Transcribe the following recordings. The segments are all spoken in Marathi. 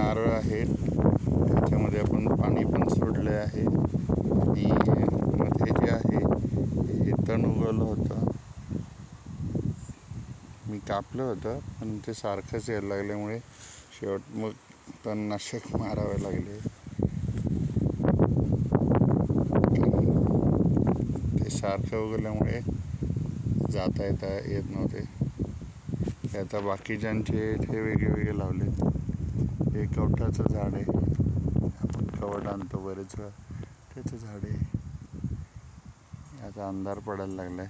नारळ आहेत, त्याच्यामध्ये आपण पाणी पण सोडले आहे. आणि मध्ये जे आहे हे तण उगवलं होतं, मी कापलं होतं, पण ते सारखंच यायला लागल्यामुळे शेवट मग तणनाशक मारावे लागले. ते सारखं उगवल्यामुळे जाता येत नव्हते. ते आता बाकीच्यांचे ते वेगळे वेगळे लावले. हे कवठाचं झाड आहे, आपण कवट आणतो बरेच वेळा, त्याचं झाड आहे. आता अंधार पडायला लागलाय.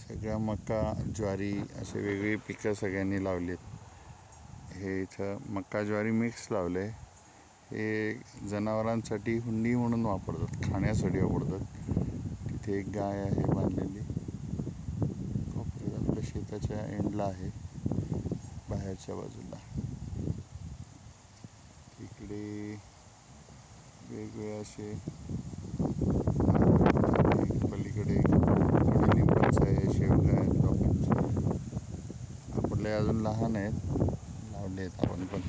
सगळ्या मका, ज्वारी असे वेगवेगळी पिकं सगळ्यांनी लावलीत. हे इथं मका ज्वारी मिक्स लावले. हे जनावरांसाठी हुंडी म्हणून वापरतात, खाण्यासाठी वापरतात. तिथे एक गाय आहे बांधलेली, आपल्या शेताच्या एंडला आहे, बाहेरच्या बाजूला. इकडे वेगवेगळे असे पलीकडे कडुलिंबाचं आहे, शेवगा आहेत लोकांचे. आपले अजून लहान आहेत, लावले आहेत आपण पण.